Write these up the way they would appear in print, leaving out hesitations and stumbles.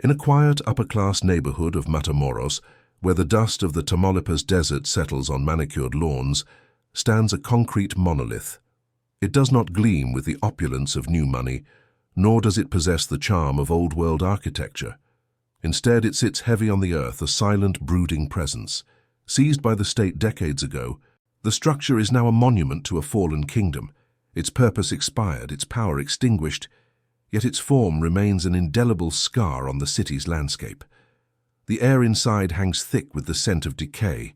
In a quiet, upper-class neighborhood of Matamoros, where the dust of the Tamaulipas desert settles on manicured lawns, stands a concrete monolith. It does not gleam with the opulence of new money, nor does it possess the charm of old-world architecture. Instead, it sits heavy on the earth, a silent, brooding presence. Seized by the state decades ago, the structure is now a monument to a fallen kingdom. Its purpose expired, its power extinguished, yet its form remains an indelible scar on the city's landscape. The air inside hangs thick with the scent of decay,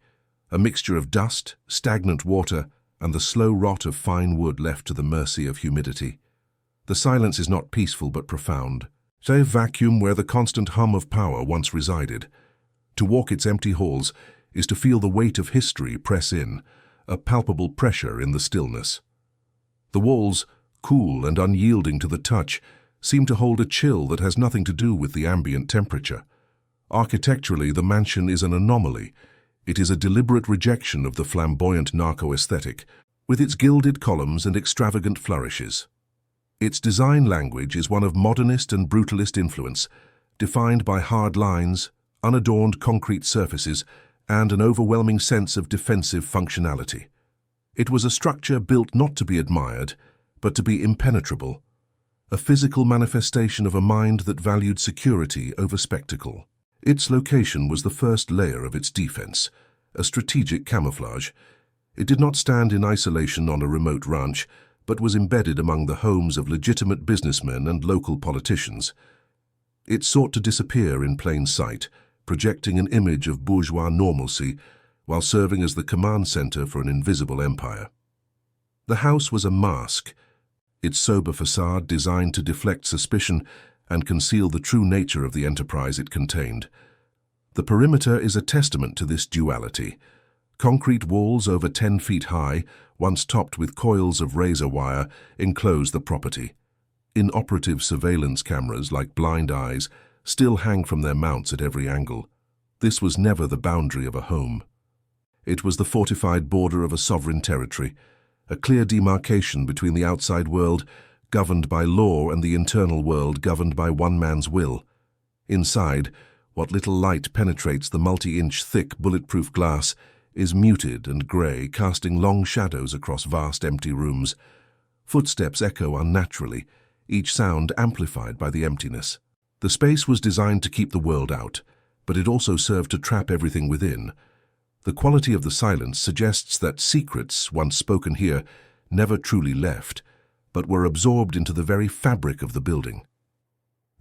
a mixture of dust, stagnant water, and the slow rot of fine wood left to the mercy of humidity. The silence is not peaceful but profound, a vacuum where the constant hum of power once resided. To walk its empty halls is to feel the weight of history press in, a palpable pressure in the stillness. The walls, cool and unyielding to the touch, seem to hold a chill that has nothing to do with the ambient temperature. Architecturally, the mansion is an anomaly. It is a deliberate rejection of the flamboyant narco aesthetic, with its gilded columns and extravagant flourishes. Its design language is one of modernist and brutalist influence, defined by hard lines, unadorned concrete surfaces, and an overwhelming sense of defensive functionality. It was a structure built not to be admired, but to be impenetrable, a physical manifestation of a mind that valued security over spectacle. Its location was the first layer of its defense, a strategic camouflage. It did not stand in isolation on a remote ranch, but was embedded among the homes of legitimate businessmen and local politicians. It sought to disappear in plain sight, projecting an image of bourgeois normalcy while serving as the command center for an invisible empire. The house was a mask, its sober facade designed to deflect suspicion and conceal the true nature of the enterprise it contained. The perimeter is a testament to this duality. Concrete walls over 10 feet high, once topped with coils of razor wire, enclose the property. Inoperative surveillance cameras, like blind eyes, still hang from their mounts at every angle. This was never the boundary of a home. It was the fortified border of a sovereign territory, a clear demarcation between the outside world, governed by law, and the internal world governed by one man's will. Inside, what little light penetrates the multi-inch thick bulletproof glass is muted and grey, casting long shadows across vast empty rooms. Footsteps echo unnaturally, each sound amplified by the emptiness. The space was designed to keep the world out, but it also served to trap everything within. The quality of the silence suggests that secrets, once spoken here, never truly left, but were absorbed into the very fabric of the building.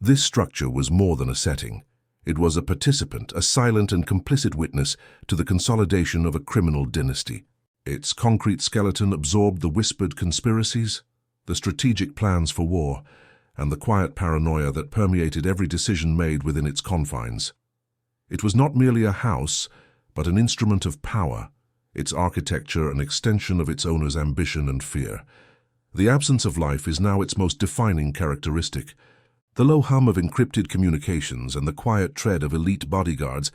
This structure was more than a setting. It was a participant, a silent and complicit witness to the consolidation of a criminal dynasty. Its concrete skeleton absorbed the whispered conspiracies, the strategic plans for war, and the quiet paranoia that permeated every decision made within its confines. It was not merely a house, but an instrument of power, its architecture an extension of its owner's ambition and fear. The absence of life is now its most defining characteristic. The low hum of encrypted communications and the quiet tread of elite bodyguards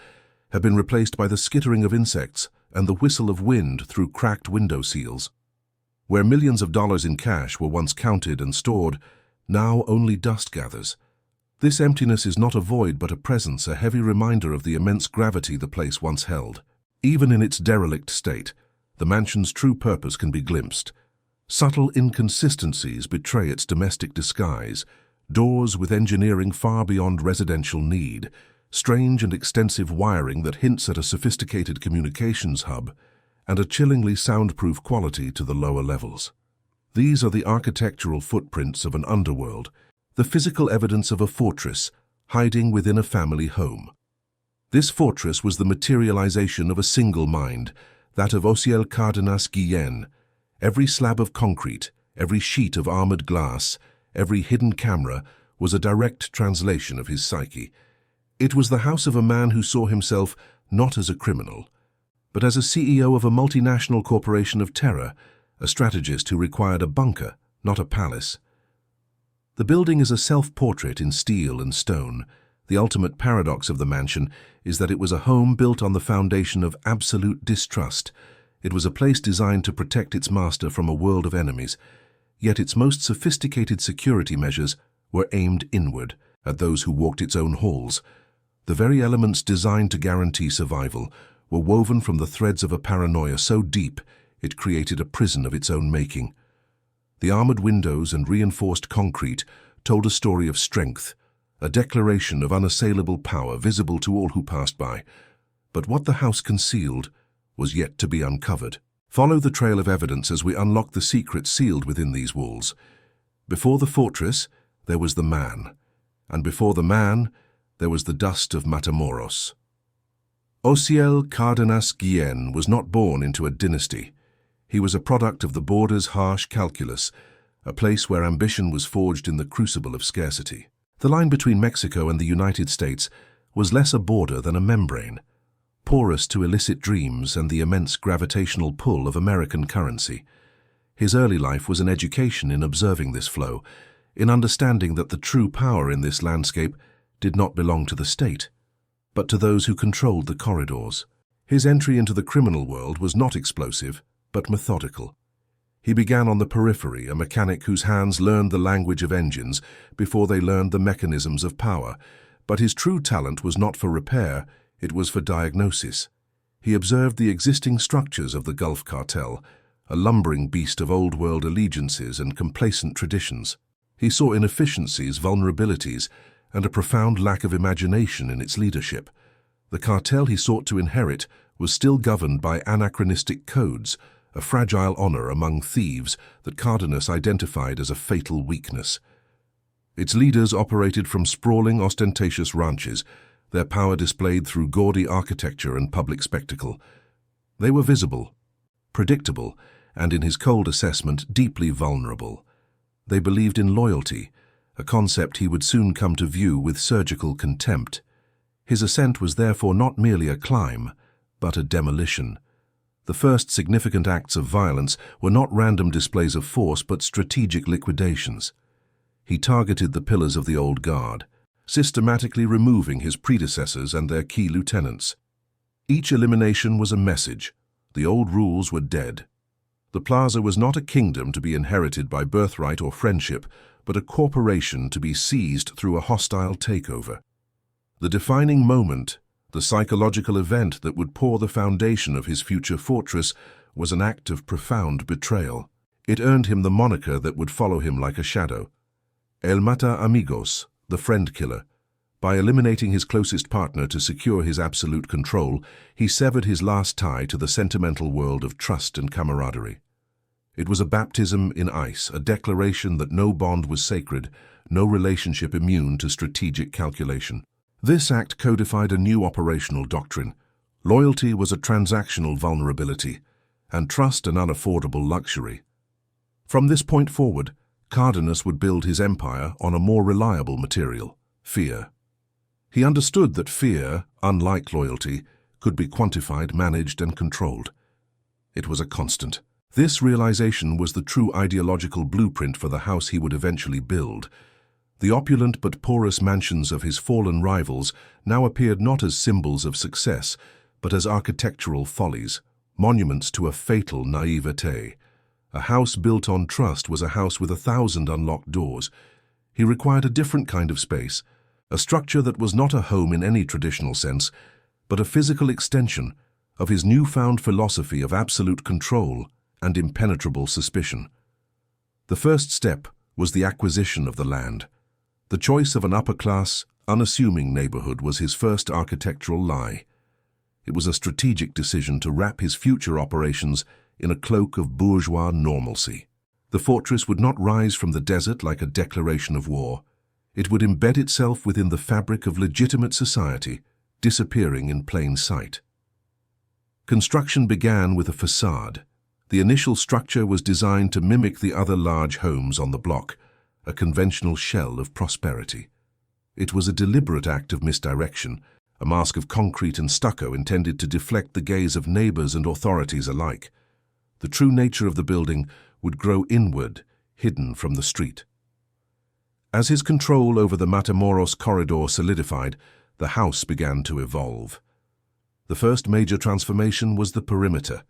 have been replaced by the skittering of insects and the whistle of wind through cracked window seals. Where millions of dollars in cash were once counted and stored, now only dust gathers. This emptiness is not a void but a presence, a heavy reminder of the immense gravity the place once held. Even in its derelict state, the mansion's true purpose can be glimpsed. Subtle inconsistencies betray its domestic disguise. Doors with engineering far beyond residential need, strange and extensive wiring that hints at a sophisticated communications hub, and a chillingly soundproof quality to the lower levels. These are the architectural footprints of an underworld, the physical evidence of a fortress hiding within a family home. This fortress was the materialization of a single mind, that of Osiel Cardenas Guillen. Every slab of concrete, every sheet of armored glass, every hidden camera was a direct translation of his psyche. It was the house of a man who saw himself not as a criminal, but as a CEO of a multinational corporation of terror, a strategist who required a bunker, not a palace. The building is a self-portrait in steel and stone. The ultimate paradox of the mansion is that it was a home built on the foundation of absolute distrust. It was a place designed to protect its master from a world of enemies, yet its most sophisticated security measures were aimed inward. at those who walked its own halls. The very elements designed to guarantee survival were woven from the threads of a paranoia so deep it created a prison of its own making. The armored windows and reinforced concrete told a story of strength, a declaration of unassailable power visible to all who passed by. But what the house concealed was yet to be uncovered. Follow the trail of evidence as we unlock the secrets sealed within these walls. Before the fortress, there was the man, and before the man, there was the dust of Matamoros. Osiel Cardenas Guillen was not born into a dynasty. He was a product of the border's harsh calculus, a place where ambition was forged in the crucible of scarcity. The line between Mexico and the United States was less a border than a membrane, porous to illicit dreams and the immense gravitational pull of American currency. His early life was an education in observing this flow, in understanding that the true power in this landscape did not belong to the state, but to those who controlled the corridors. His entry into the criminal world was not explosive, but methodical. He began on the periphery, a mechanic whose hands learned the language of engines before they learned the mechanisms of power. But his true talent was not for repair, it was for diagnosis. He observed the existing structures of the Gulf Cartel, a lumbering beast of old-world allegiances and complacent traditions. He saw inefficiencies, vulnerabilities, and a profound lack of imagination in its leadership. The cartel he sought to inherit was still governed by anachronistic codes, a fragile honor among thieves that Cardenas identified as a fatal weakness. Its leaders operated from sprawling, ostentatious ranches, their power displayed through gaudy architecture and public spectacle. They were visible, predictable, and in his cold assessment, deeply vulnerable. They believed in loyalty, a concept he would soon come to view with surgical contempt. His ascent was therefore not merely a climb, but a demolition. The first significant acts of violence were not random displays of force, but strategic liquidations. He targeted the pillars of the old guard, systematically removing his predecessors and their key lieutenants. Each elimination was a message. The old rules were dead. The plaza was not a kingdom to be inherited by birthright or friendship, but a corporation to be seized through a hostile takeover. The defining moment, the psychological event that would pour the foundation of his future fortress, was an act of profound betrayal. It earned him the moniker that would follow him like a shadow. El Mata Amigos, the friend killer. By eliminating his closest partner to secure his absolute control, he severed his last tie to the sentimental world of trust and camaraderie. It was a baptism in ice, a declaration that no bond was sacred, no relationship immune to strategic calculation. This act codified a new operational doctrine. Loyalty was a transactional vulnerability, and trust an unaffordable luxury. From this point forward, Cardenas would build his empire on a more reliable material, fear. He understood that fear, unlike loyalty, could be quantified, managed, and controlled. It was a constant. This realization was the true ideological blueprint for the house he would eventually build. The opulent but porous mansions of his fallen rivals now appeared not as symbols of success, but as architectural follies, monuments to a fatal naivete. A house built on trust was a house with 1,000 unlocked doors. He required a different kind of space, a structure that was not a home in any traditional sense, but a physical extension of his newfound philosophy of absolute control and impenetrable suspicion. The first step was the acquisition of the land. The choice of an upper-class, unassuming neighborhood was his first architectural lie. It was a strategic decision to wrap his future operations in a cloak of bourgeois normalcy. The fortress would not rise from the desert like a declaration of war. It would embed itself within the fabric of legitimate society, disappearing in plain sight. Construction began with a facade. The initial structure was designed to mimic the other large homes on the block, a conventional shell of prosperity. It was a deliberate act of misdirection, a mask of concrete and stucco intended to deflect the gaze of neighbors and authorities alike. The true nature of the building would grow inward, hidden from the street. As his control over the Matamoros corridor solidified, the house began to evolve. The first major transformation was the perimeter.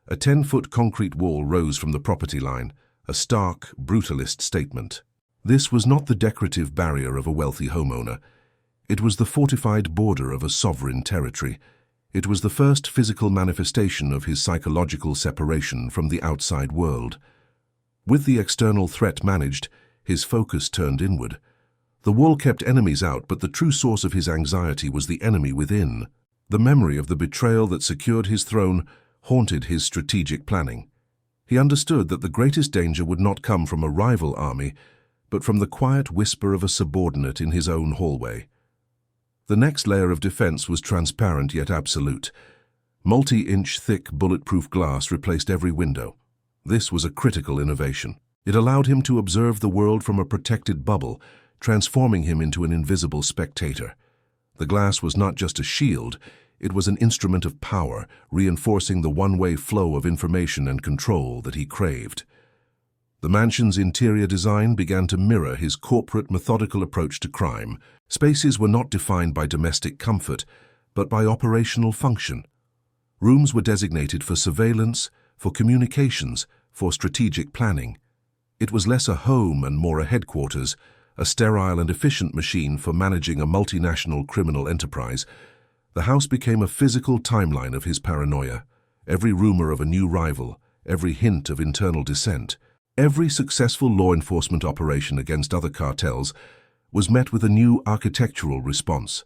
A 10-foot concrete wall rose from the property line, a stark, brutalist statement. This was not the decorative barrier of a wealthy homeowner. It was the fortified border of a sovereign territory. It was the first physical manifestation of his psychological separation from the outside world. With the external threat managed, his focus turned inward. The wall kept enemies out, but the true source of his anxiety was the enemy within. The memory of the betrayal that secured his throne haunted his strategic planning. He understood that the greatest danger would not come from a rival army, but from the quiet whisper of a subordinate in his own hallway. The next layer of defense was transparent yet absolute. Multi-inch thick bulletproof glass replaced every window. This was a critical innovation. It allowed him to observe the world from a protected bubble, transforming him into an invisible spectator. The glass was not just a shield, it was an instrument of power, reinforcing the one-way flow of information and control that he craved. The mansion's interior design began to mirror his corporate, methodical approach to crime. Spaces were not defined by domestic comfort, but by operational function. Rooms were designated for surveillance, for communications, for strategic planning. It was less a home and more a headquarters, a sterile and efficient machine for managing a multinational criminal enterprise. The house became a physical timeline of his paranoia. Every rumor of a new rival, every hint of internal dissent, every successful law enforcement operation against other cartels was met with a new architectural response.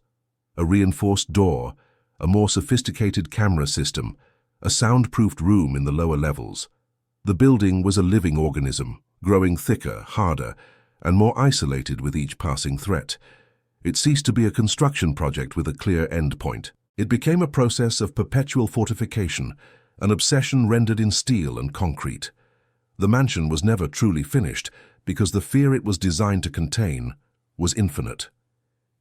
A reinforced door, a more sophisticated camera system, a soundproofed room in the lower levels. The building was a living organism, growing thicker, harder, and more isolated with each passing threat. It ceased to be a construction project with a clear endpoint. It became a process of perpetual fortification, an obsession rendered in steel and concrete. The mansion was never truly finished because the fear it was designed to contain was infinite.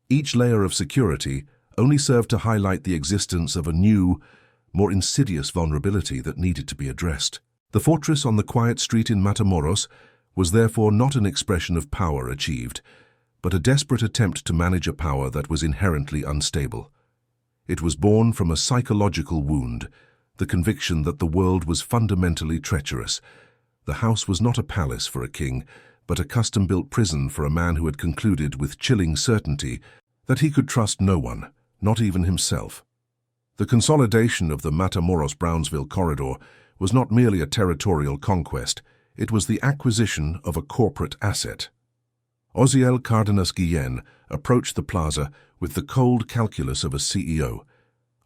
Each layer of security only served to highlight the existence of a new, more insidious vulnerability that needed to be addressed. The fortress on the quiet street in Matamoros was therefore not an expression of power achieved, but a desperate attempt to manage a power that was inherently unstable. It was born from a psychological wound, the conviction that the world was fundamentally treacherous. The house was not a palace for a king, but a custom-built prison for a man who had concluded with chilling certainty that he could trust no one, not even himself. The consolidation of the Matamoros-Brownsville corridor was not merely a territorial conquest, it was the acquisition of a corporate asset. Oziel Cardenas Guillen approached the plaza with the cold calculus of a CEO,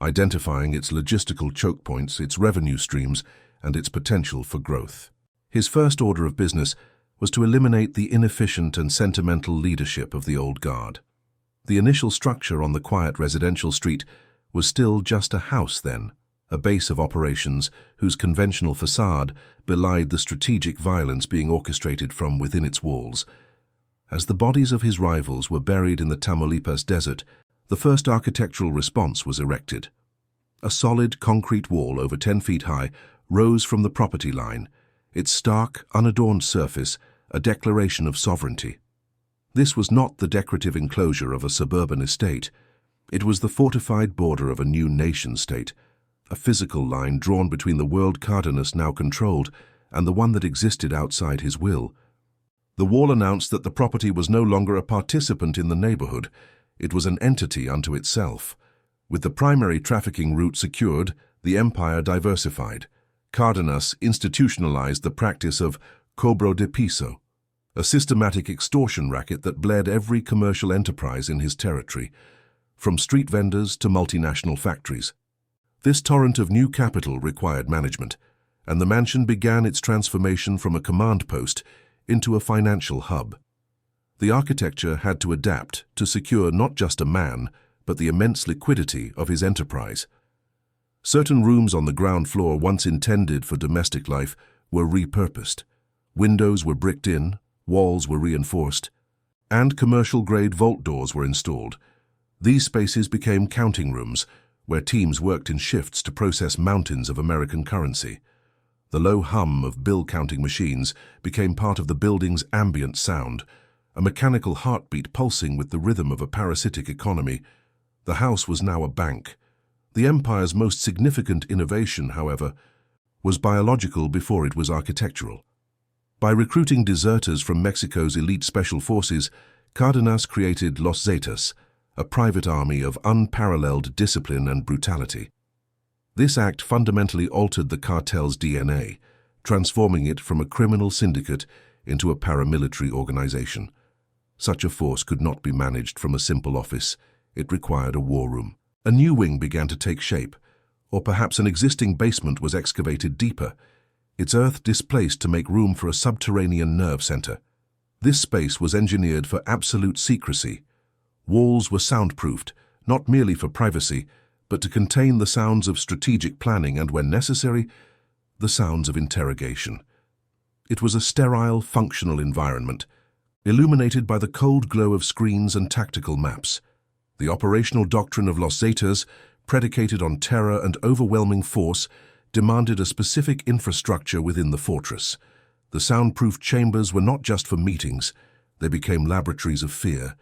identifying its logistical choke points, its revenue streams, and its potential for growth. His first order of business was to eliminate the inefficient and sentimental leadership of the old guard. The initial structure on the quiet residential street was still just a house then, a base of operations whose conventional facade belied the strategic violence being orchestrated from within its walls. As the bodies of his rivals were buried in the Tamaulipas desert, the first architectural response was erected. A solid concrete wall over 10 feet high rose from the property line, its stark, unadorned surface a declaration of sovereignty. This was not the decorative enclosure of a suburban estate. It was the fortified border of a new nation-state, a physical line drawn between the world Cardenas now controlled and the one that existed outside his will. The wall announced that the property was no longer a participant in the neighborhood. It was an entity unto itself. With the primary trafficking route secured, the empire diversified. Cardenas institutionalized the practice of cobro de piso, a systematic extortion racket that bled every commercial enterprise in his territory, from street vendors to multinational factories. This torrent of new capital required management, and the mansion began its transformation from a command post into a financial hub. The architecture had to adapt to secure not just a man, but the immense liquidity of his enterprise. Certain rooms on the ground floor once intended for domestic life were repurposed. Windows were bricked in, walls were reinforced, and commercial-grade vault doors were installed. These spaces became counting rooms, where teams worked in shifts to process mountains of American currency. The low hum of bill-counting machines became part of the building's ambient sound, a mechanical heartbeat pulsing with the rhythm of a parasitic economy. The house was now a bank. The empire's most significant innovation, however, was biological before it was architectural. By recruiting deserters from Mexico's elite special forces, Cárdenas created Los Zetas, a private army of unparalleled discipline and brutality. This act fundamentally altered the cartel's DNA, transforming it from a criminal syndicate into a paramilitary organization. Such a force could not be managed from a simple office. It required a war room. A new wing began to take shape, or perhaps an existing basement was excavated deeper, its earth displaced to make room for a subterranean nerve center. This space was engineered for absolute secrecy. Walls were soundproofed, not merely for privacy, but to contain the sounds of strategic planning and, when necessary, the sounds of interrogation. It was a sterile, functional environment, illuminated by the cold glow of screens and tactical maps. The operational doctrine of Los Zetas, predicated on terror and overwhelming force, demanded a specific infrastructure within the fortress. The soundproof chambers were not just for meetings, they became laboratories of fear,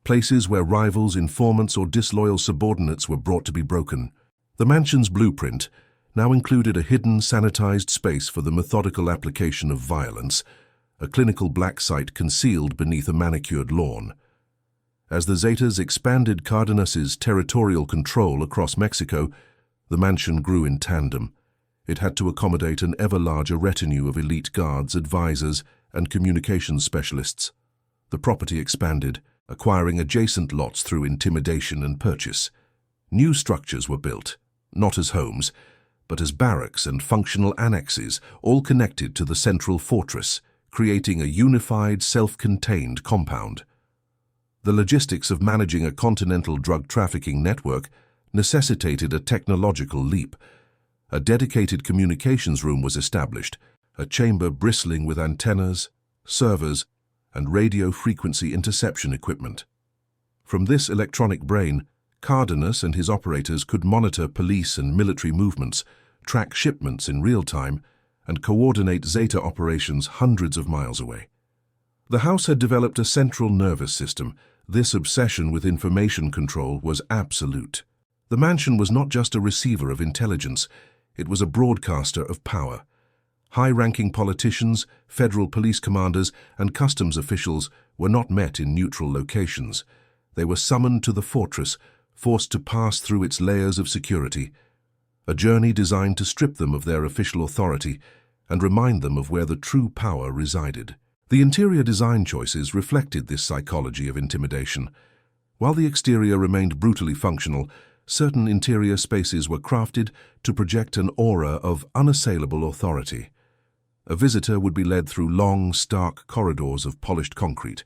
places where rivals, informants, or disloyal subordinates were brought to be broken. The mansion's blueprint now included a hidden, sanitized space for the methodical application of violence, a clinical black site concealed beneath a manicured lawn. As the Zetas expanded Cárdenas's territorial control across Mexico, the mansion grew in tandem. It had to accommodate an ever larger retinue of elite guards, advisors, and communications specialists. The property expanded, acquiring adjacent lots through intimidation and purchase. New structures were built, not as homes, but as barracks and functional annexes, all connected to the central fortress, creating a unified, self-contained compound. The logistics of managing a continental drug trafficking network necessitated a technological leap. A dedicated communications room was established, a chamber bristling with antennas, servers, and radio frequency interception equipment. From this electronic brain, Cárdenas and his operators could monitor police and military movements, track shipments in real time, and coordinate Zeta operations hundreds of miles away. The house had developed a central nervous system. This obsession with information control was absolute. The mansion was not just a receiver of intelligence, it was a broadcaster of power. High-ranking politicians, federal police commanders, and customs officials were not met in neutral locations. They were summoned to the fortress, forced to pass through its layers of security, a journey designed to strip them of their official authority and remind them of where the true power resided. The interior design choices reflected this psychology of intimidation. While the exterior remained brutally functional, certain interior spaces were crafted to project an aura of unassailable authority. A visitor would be led through long, stark corridors of polished concrete,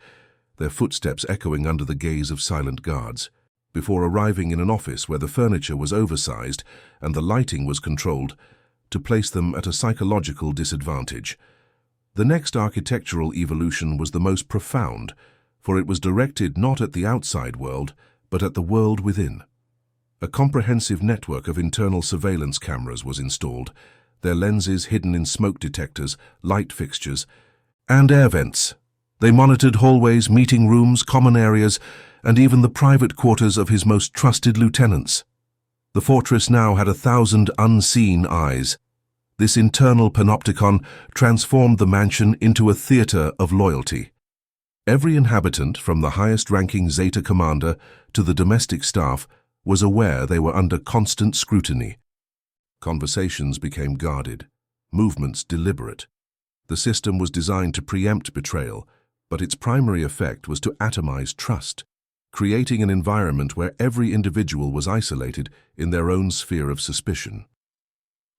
their footsteps echoing under the gaze of silent guards, before arriving in an office where the furniture was oversized and the lighting was controlled, to place them at a psychological disadvantage. The next architectural evolution was the most profound, for it was directed not at the outside world, but at the world within. A comprehensive network of internal surveillance cameras was installed, their lenses hidden in smoke detectors, light fixtures, and air vents. They monitored hallways, meeting rooms, common areas, and even the private quarters of his most trusted lieutenants. The fortress now had 1,000 unseen eyes. This internal panopticon transformed the mansion into a theater of loyalty. Every inhabitant, from the highest-ranking Zeta commander to the domestic staff, was aware they were under constant scrutiny. Conversations became guarded, movements deliberate. The system was designed to preempt betrayal, but its primary effect was to atomize trust, creating an environment where every individual was isolated in their own sphere of suspicion.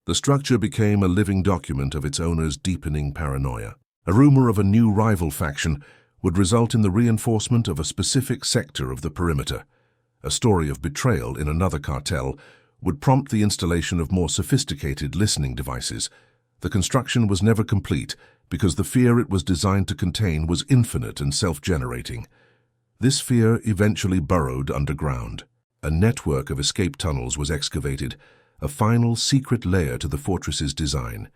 The structure became a living document of its owner's deepening paranoia. A rumor of a new rival faction would result in the reinforcement of a specific sector of the perimeter. A story of betrayal in another cartel would prompt the installation of more sophisticated listening devices. The construction was never complete because the fear it was designed to contain was infinite and self-generating. This fear eventually burrowed underground. A network of escape tunnels was excavated, a final secret layer to the fortress's design.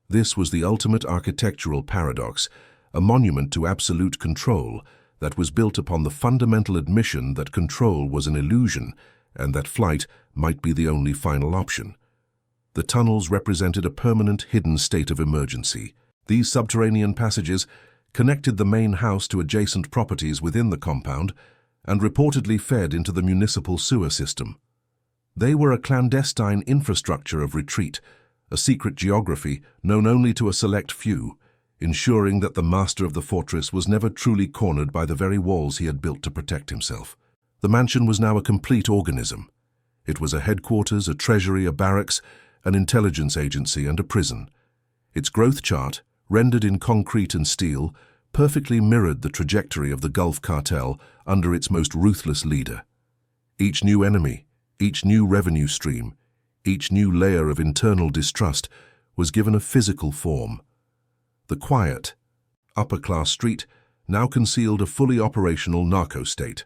This was the ultimate architectural paradox, a monument to absolute control that was built upon the fundamental admission that control was an illusion and that flight might be the only final option. The tunnels represented a permanent hidden state of emergency. These subterranean passages connected the main house to adjacent properties within the compound and reportedly fed into the municipal sewer system. They were a clandestine infrastructure of retreat, a secret geography known only to a select few, ensuring that the master of the fortress was never truly cornered by the very walls he had built to protect himself. The mansion was now a complete organism. It was a headquarters, a treasury, a barracks, an intelligence agency, and a prison. Its growth chart, rendered in concrete and steel, perfectly mirrored the trajectory of the Gulf Cartel under its most ruthless leader. Each new enemy, each new revenue stream, each new layer of internal distrust was given a physical form. The quiet, upper-class street now concealed a fully operational narco-state.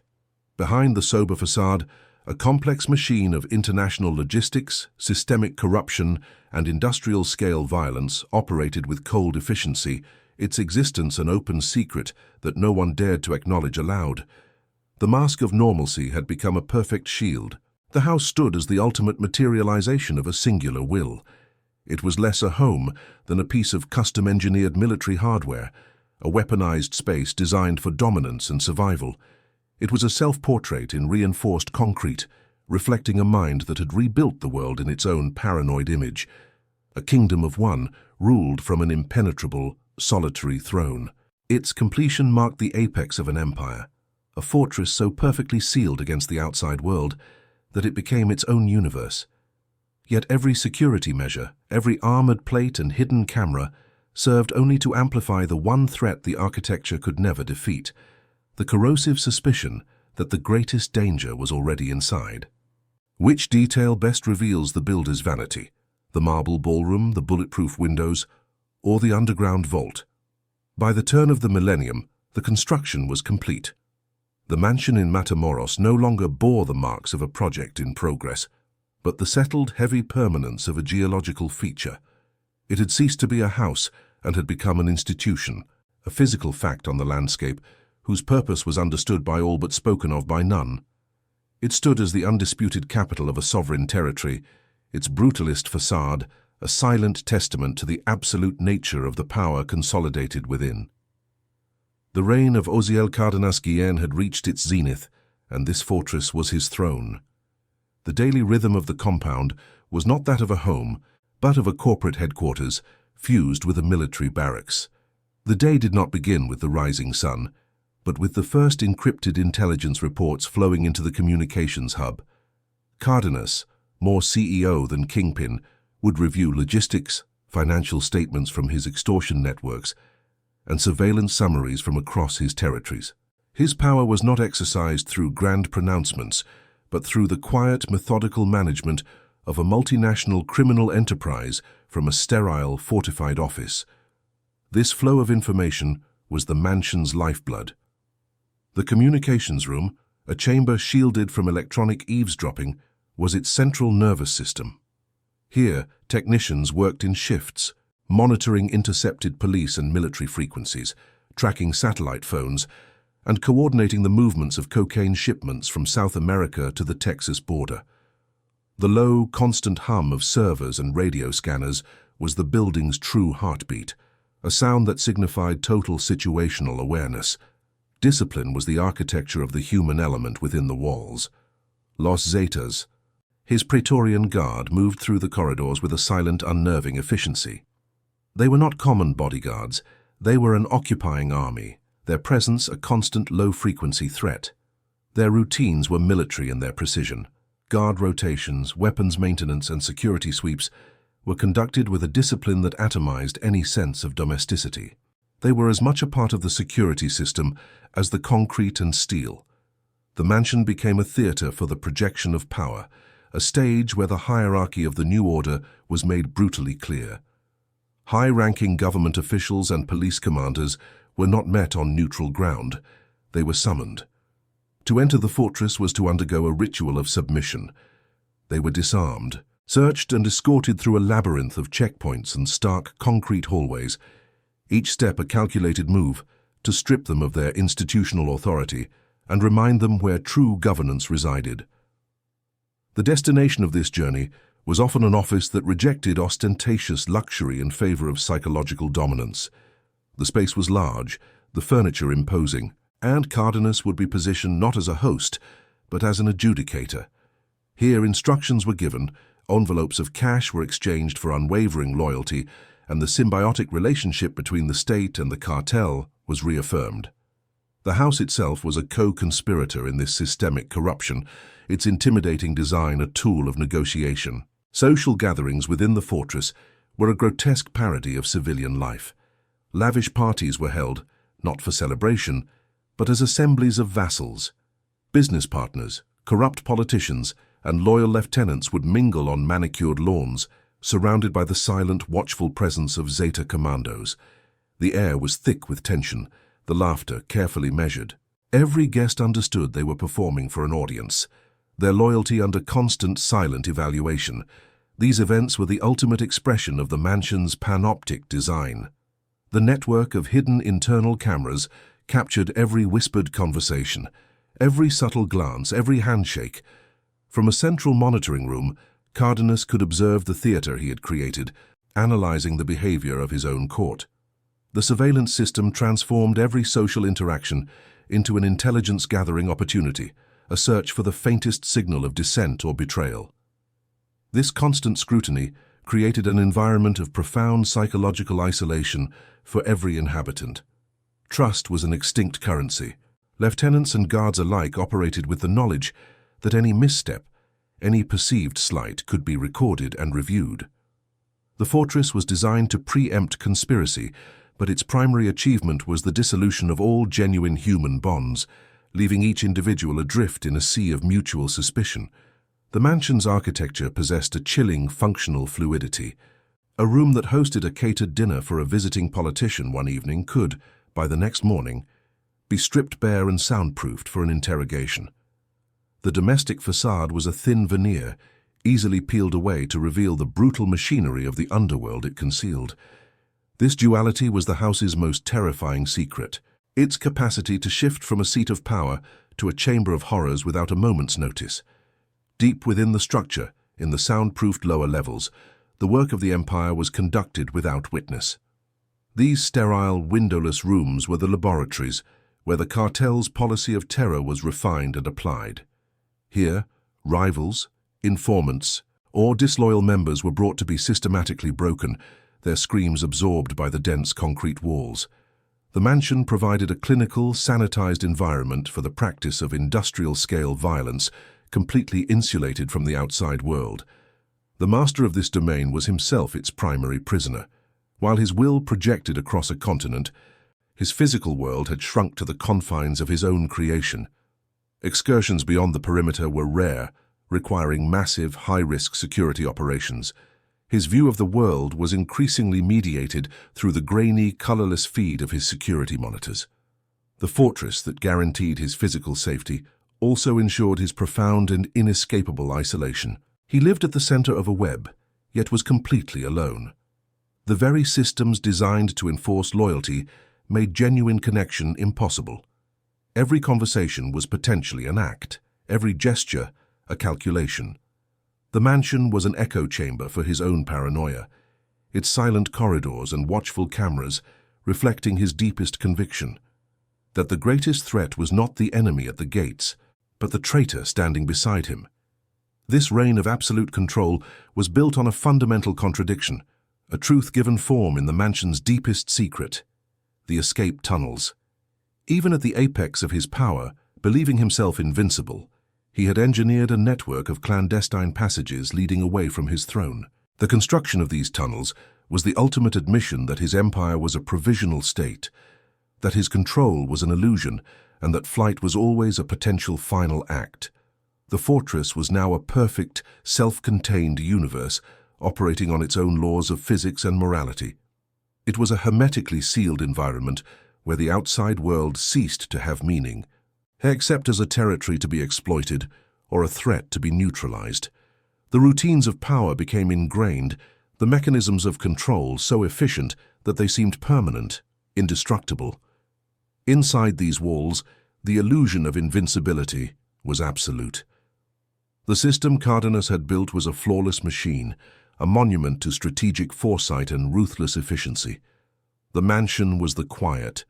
Behind the sober facade, a complex machine of international logistics, systemic corruption, and industrial-scale violence operated with cold efficiency, its existence an open secret that no one dared to acknowledge aloud. The mask of normalcy had become a perfect shield. The house stood as the ultimate materialization of a singular will. It was less a home than a piece of custom-engineered military hardware, a weaponized space designed for dominance and survival. It was a self-portrait in reinforced concrete, reflecting a mind that had rebuilt the world in its own paranoid image. A kingdom of one, ruled from an impenetrable, solitary throne. Its completion marked the apex of an empire, a fortress so perfectly sealed against the outside world that it became its own universe. Yet every security measure, every armored plate and hidden camera served only to amplify the one threat the architecture could never defeat, the corrosive suspicion that the greatest danger was already inside. Which detail best reveals the builder's vanity? The marble ballroom, the bulletproof windows, or the underground vault? By the turn of the millennium, the construction was complete. The mansion in Matamoros no longer bore the marks of a project in progress, but the settled, heavy permanence of a geological feature. It had ceased to be a house and had become an institution, a physical fact on the landscape, whose purpose was understood by all but spoken of by none. It stood as the undisputed capital of a sovereign territory, its brutalist facade a silent testament to the absolute nature of the power consolidated within. The reign of Osiel Cardenas Guillen had reached its zenith, and this fortress was his throne. The daily rhythm of the compound was not that of a home, but of a corporate headquarters, fused with a military barracks. The day did not begin with the rising sun, but with the first encrypted intelligence reports flowing into the communications hub. Cardenas, more CEO than kingpin, would review logistics, financial statements from his extortion networks, and surveillance summaries from across his territories. His power was not exercised through grand pronouncements, but through the quiet, methodical management of a multinational criminal enterprise from a sterile, fortified office. This flow of information was the mansion's lifeblood. The communications room, a chamber shielded from electronic eavesdropping, was its central nervous system. Here, technicians worked in shifts, monitoring intercepted police and military frequencies, tracking satellite phones, and coordinating the movements of cocaine shipments from South America to the Texas border. The low, constant hum of servers and radio scanners was the building's true heartbeat, a sound that signified total situational awareness. Discipline was the architecture of the human element within the walls. Los Zetas, his Praetorian Guard, moved through the corridors with a silent, unnerving efficiency. They were not common bodyguards, they were an occupying army, their presence a constant low-frequency threat. Their routines were military in their precision. Guard rotations, weapons maintenance, and security sweeps were conducted with a discipline that atomized any sense of domesticity. They were as much a part of the security system as the concrete and steel. The mansion became a theater for the projection of power, a stage where the hierarchy of the new order was made brutally clear. High-ranking government officials and police commanders were not met on neutral ground. They were summoned. To enter the fortress was to undergo a ritual of submission. They were disarmed, searched and escorted through a labyrinth of checkpoints and stark concrete hallways, each step a calculated move to strip them of their institutional authority and remind them where true governance resided. The destination of this journey was often an office that rejected ostentatious luxury in favor of psychological dominance. The space was large, the furniture imposing, and Cardenas would be positioned not as a host, but as an adjudicator. Here instructions were given, envelopes of cash were exchanged for unwavering loyalty, and the symbiotic relationship between the state and the cartel was reaffirmed. The house itself was a co-conspirator in this systemic corruption, its intimidating design a tool of negotiation. Social gatherings within the fortress were a grotesque parody of civilian life. Lavish parties were held, not for celebration, but as assemblies of vassals. Business partners, corrupt politicians, and loyal lieutenants would mingle on manicured lawns, surrounded by the silent, watchful presence of Zeta commandos. The air was thick with tension, the laughter carefully measured. Every guest understood they were performing for an audience, their loyalty under constant silent evaluation. These events were the ultimate expression of the mansion's panoptic design. The network of hidden internal cameras captured every whispered conversation, every subtle glance, every handshake. From a central monitoring room, Cardenas could observe the theater he had created, analyzing the behavior of his own court. The surveillance system transformed every social interaction into an intelligence-gathering opportunity, a search for the faintest signal of dissent or betrayal. This constant scrutiny created an environment of profound psychological isolation for every inhabitant. Trust was an extinct currency. Lieutenants and guards alike operated with the knowledge that any misstep, any perceived slight could be recorded and reviewed. The fortress was designed to preempt conspiracy, but its primary achievement was the dissolution of all genuine human bonds, leaving each individual adrift in a sea of mutual suspicion. The mansion's architecture possessed a chilling, functional fluidity. A room that hosted a catered dinner for a visiting politician one evening could, by the next morning, be stripped bare and soundproofed for an interrogation. The domestic facade was a thin veneer, easily peeled away to reveal the brutal machinery of the underworld it concealed. This duality was the house's most terrifying secret, its capacity to shift from a seat of power to a chamber of horrors without a moment's notice. Deep within the structure, in the soundproofed lower levels, the work of the empire was conducted without witness. These sterile, windowless rooms were the laboratories where the cartel's policy of terror was refined and applied. Here, rivals, informants, or disloyal members were brought to be systematically broken, their screams absorbed by the dense concrete walls. The mansion provided a clinical, sanitized environment for the practice of industrial-scale violence, completely insulated from the outside world. The master of this domain was himself its primary prisoner. While his will projected across a continent, his physical world had shrunk to the confines of his own creation. Excursions beyond the perimeter were rare, requiring massive, high-risk security operations. His view of the world was increasingly mediated through the grainy, colorless feed of his security monitors. The fortress that guaranteed his physical safety also ensured his profound and inescapable isolation. He lived at the center of a web, yet was completely alone. The very systems designed to enforce loyalty made genuine connection impossible. Every conversation was potentially an act, every gesture a calculation. The mansion was an echo chamber for his own paranoia, its silent corridors and watchful cameras reflecting his deepest conviction, that the greatest threat was not the enemy at the gates, but the traitor standing beside him. This reign of absolute control was built on a fundamental contradiction, a truth given form in the mansion's deepest secret, the escape tunnels. Even at the apex of his power, believing himself invincible, he had engineered a network of clandestine passages leading away from his throne. The construction of these tunnels was the ultimate admission that his empire was a provisional state, that his control was an illusion, and that flight was always a potential final act. The fortress was now a perfect, self-contained universe, operating on its own laws of physics and morality. It was a hermetically sealed environment where the outside world ceased to have meaning, except as a territory to be exploited or a threat to be neutralized. The routines of power became ingrained, the mechanisms of control so efficient that they seemed permanent, indestructible. Inside these walls, the illusion of invincibility was absolute. The system Cardenas had built was a flawless machine, a monument to strategic foresight and ruthless efficiency. The mansion was the quiet,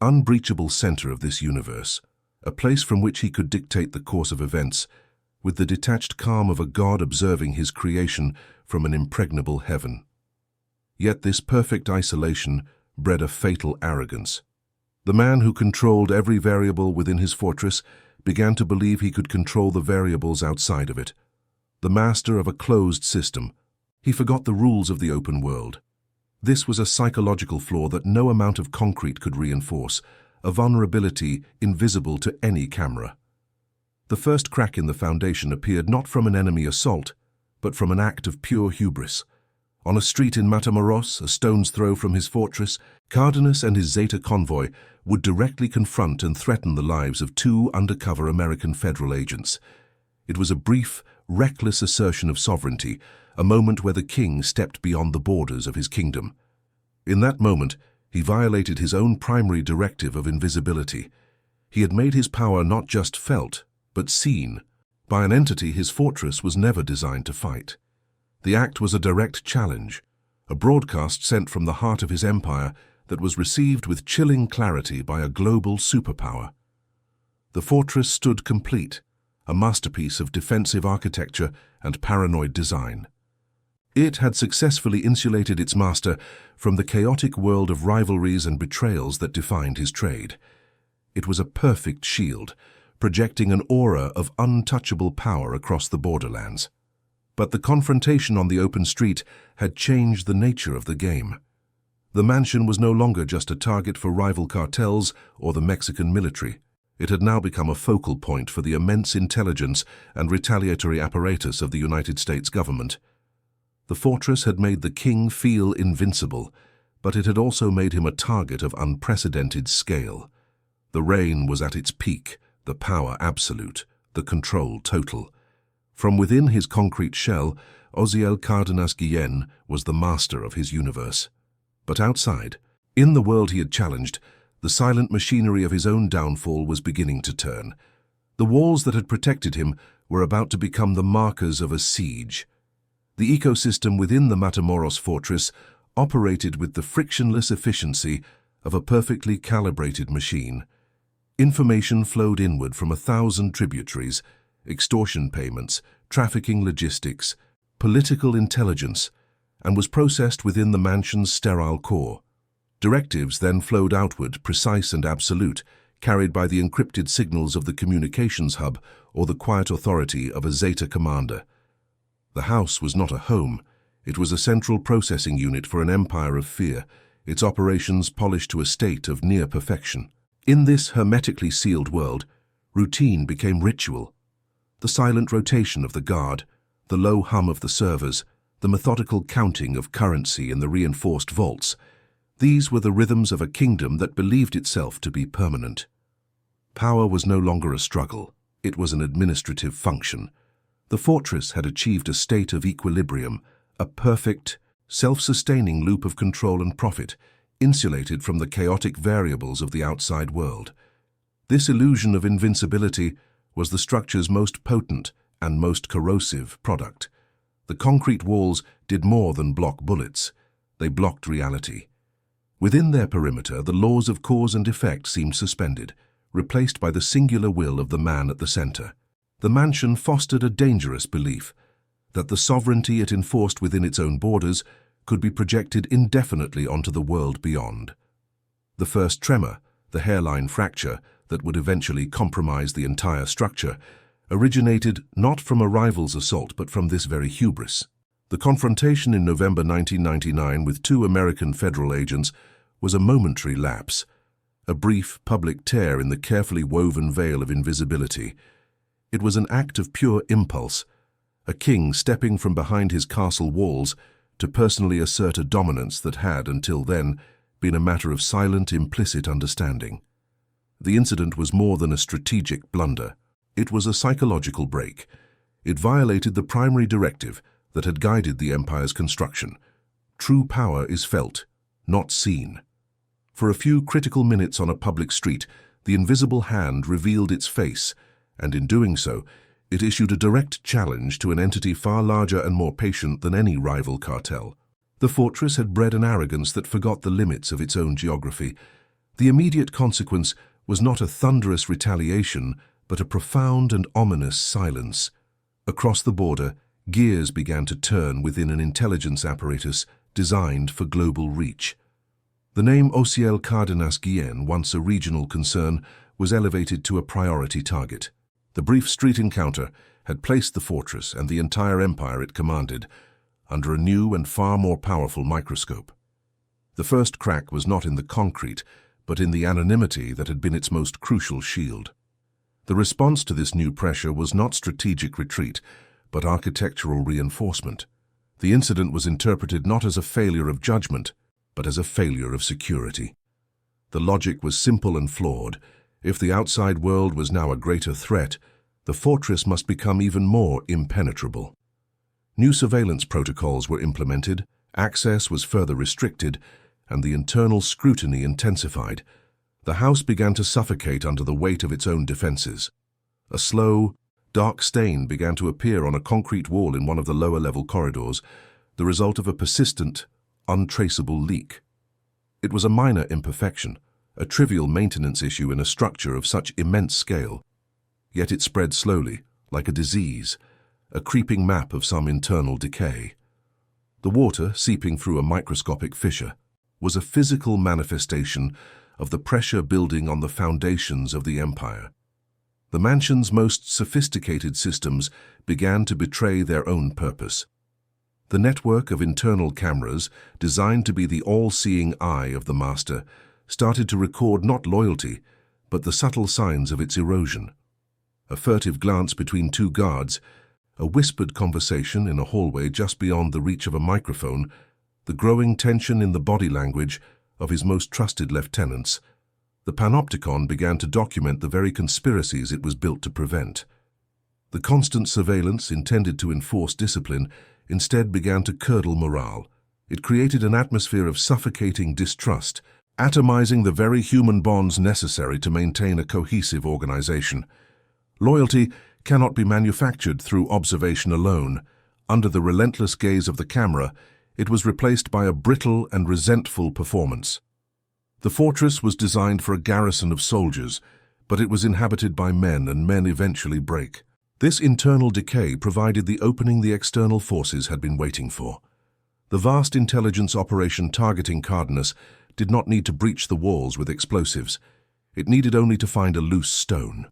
unbreachable center of this universe, a place from which he could dictate the course of events, with the detached calm of a god observing his creation from an impregnable heaven. Yet this perfect isolation bred a fatal arrogance. The man who controlled every variable within his fortress began to believe he could control the variables outside of it. The master of a closed system, he forgot the rules of the open world. This was a psychological flaw that no amount of concrete could reinforce, a vulnerability invisible to any camera. The first crack in the foundation appeared not from an enemy assault, but from an act of pure hubris. On a street in Matamoros, a stone's throw from his fortress, Cardenas and his Zeta convoy would directly confront and threaten the lives of two undercover American federal agents. It was a brief, reckless assertion of sovereignty, a moment where the king stepped beyond the borders of his kingdom. In that moment, he violated his own primary directive of invisibility. He had made his power not just felt, but seen, by an entity his fortress was never designed to fight. The act was a direct challenge, a broadcast sent from the heart of his empire that was received with chilling clarity by a global superpower. The fortress stood complete, a masterpiece of defensive architecture and paranoid design. It had successfully insulated its master from the chaotic world of rivalries and betrayals that defined his trade. It was a perfect shield, projecting an aura of untouchable power across the borderlands. But the confrontation on the open street had changed the nature of the game. The mansion was no longer just a target for rival cartels or the Mexican military. It had now become a focal point for the immense intelligence and retaliatory apparatus of the United States government. The fortress had made the king feel invincible, but it had also made him a target of unprecedented scale. The reign was at its peak, the power absolute, the control total. From within his concrete shell, Osiel Cardenas Guillen was the master of his universe. But outside, in the world he had challenged, the silent machinery of his own downfall was beginning to turn. The walls that had protected him were about to become the markers of a siege. The ecosystem within the Matamoros fortress operated with the frictionless efficiency of a perfectly calibrated machine. Information flowed inward from 1,000 tributaries, extortion payments, trafficking logistics, political intelligence, and was processed within the mansion's sterile core. Directives then flowed outward, precise and absolute, carried by the encrypted signals of the communications hub or the quiet authority of a Zeta commander. The house was not a home. It was a central processing unit for an empire of fear, its operations polished to a state of near perfection. In this hermetically sealed world, routine became ritual. The silent rotation of the guard, the low hum of the servers, the methodical counting of currency in the reinforced vaults, these were the rhythms of a kingdom that believed itself to be permanent. Power was no longer a struggle. It was an administrative function. The fortress had achieved a state of equilibrium, a perfect, self-sustaining loop of control and profit, insulated from the chaotic variables of the outside world. This illusion of invincibility was the structure's most potent and most corrosive product. The concrete walls did more than block bullets. They blocked reality. Within their perimeter, the laws of cause and effect seemed suspended, replaced by the singular will of the man at the center. The mansion fostered a dangerous belief that the sovereignty it enforced within its own borders could be projected indefinitely onto the world beyond. The first tremor, the hairline fracture that would eventually compromise the entire structure, originated not from a rival's assault but from this very hubris. The confrontation in November 1999 with two American federal agents was a momentary lapse, a brief public tear in the carefully woven veil of invisibility. It was an act of pure impulse, a king stepping from behind his castle walls to personally assert a dominance that had, until then, been a matter of silent, implicit understanding. The incident was more than a strategic blunder. It was a psychological break. It violated the primary directive that had guided the empire's construction. True power is felt, not seen. For a few critical minutes on a public street, the invisible hand revealed its face, and in doing so, It issued a direct challenge to an entity far larger and more patient than any rival cartel. The fortress had bred an arrogance that forgot the limits of its own geography. The immediate consequence was not a thunderous retaliation, but a profound and ominous silence. Across the border, gears began to turn within an intelligence apparatus designed for global reach. The name Ociel Cardenas Guillen, once a regional concern, was elevated to a priority target. The brief street encounter had placed the fortress and the entire empire it commanded under a new and far more powerful microscope. The first crack was not in the concrete, but in the anonymity that had been its most crucial shield. The response to this new pressure was not strategic retreat, but architectural reinforcement. The incident was interpreted not as a failure of judgment, but as a failure of security. The logic was simple and flawed. If the outside world was now a greater threat, the fortress must become even more impenetrable. New surveillance protocols were implemented, access was further restricted, and the internal scrutiny intensified. The house began to suffocate under the weight of its own defenses. A slow, dark stain began to appear on a concrete wall in one of the lower-level corridors, the result of a persistent, untraceable leak. It was a minor imperfection, a trivial maintenance issue in a structure of such immense scale. Yet it spread slowly, like a disease, a creeping map of some internal decay. The water, seeping through a microscopic fissure, was a physical manifestation of the pressure building on the foundations of the empire. The mansion's most sophisticated systems began to betray their own purpose. The network of internal cameras, designed to be the all-seeing eye of the master, started to record not loyalty, but the subtle signs of its erosion. A furtive glance between two guards, a whispered conversation in a hallway just beyond the reach of a microphone, the growing tension in the body language of his most trusted lieutenants. The panopticon began to document the very conspiracies it was built to prevent. The constant surveillance intended to enforce discipline instead began to curdle morale. It created an atmosphere of suffocating distrust, atomizing the very human bonds necessary to maintain a cohesive organization. Loyalty cannot be manufactured through observation alone. Under the relentless gaze of the camera, it was replaced by a brittle and resentful performance. The fortress was designed for a garrison of soldiers, but it was inhabited by men, and men eventually break. This internal decay provided the opening the external forces had been waiting for. The vast intelligence operation targeting Cardenas did not need to breach the walls with explosives. It needed only to find a loose stone.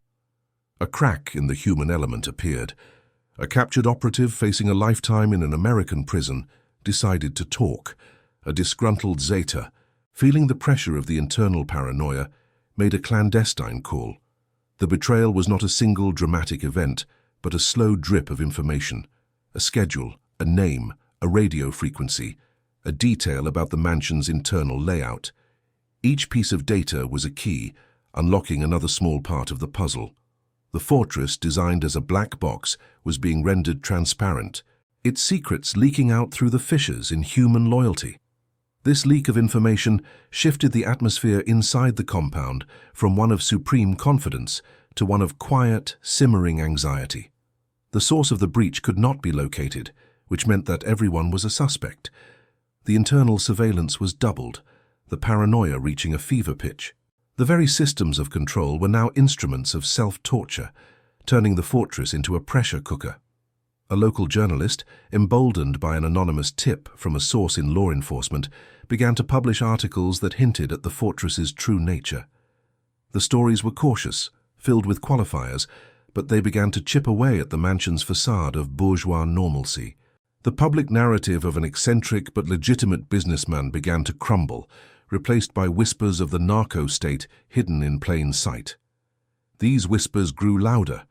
A crack in the human element appeared. A captured operative facing a lifetime in an American prison decided to talk. A disgruntled Zeta, feeling the pressure of the internal paranoia, made a clandestine call. The betrayal was not a single dramatic event, but a slow drip of information. A schedule, a name, a radio frequency, a detail about the mansion's internal layout. Each piece of data was a key, unlocking another small part of the puzzle. The fortress, designed as a black box, was being rendered transparent, its secrets leaking out through the fissures in human loyalty. This leak of information shifted the atmosphere inside the compound from one of supreme confidence to one of quiet, simmering anxiety. The source of the breach could not be located, which meant that everyone was a suspect. The internal surveillance was doubled, the paranoia reaching a fever pitch. The very systems of control were now instruments of self-torture, turning the fortress into a pressure cooker. A local journalist, emboldened by an anonymous tip from a source in law enforcement, began to publish articles that hinted at the fortress's true nature. The stories were cautious, filled with qualifiers, but they began to chip away at the mansion's facade of bourgeois normalcy. The public narrative of an eccentric but legitimate businessman began to crumble, replaced by whispers of the narco state hidden in plain sight. These whispers grew louder.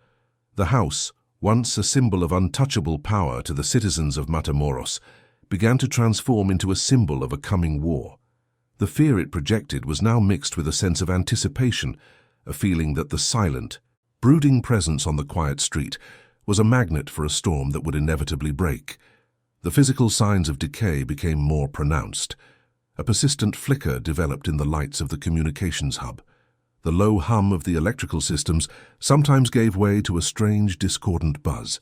The house, once a symbol of untouchable power to the citizens of Matamoros, began to transform into a symbol of a coming war. The fear it projected was now mixed with a sense of anticipation, a feeling that the silent, brooding presence on the quiet street was a magnet for a storm that would inevitably break. The physical signs of decay became more pronounced. A persistent flicker developed in the lights of the communications hub. The low hum of the electrical systems sometimes gave way to a strange, discordant buzz.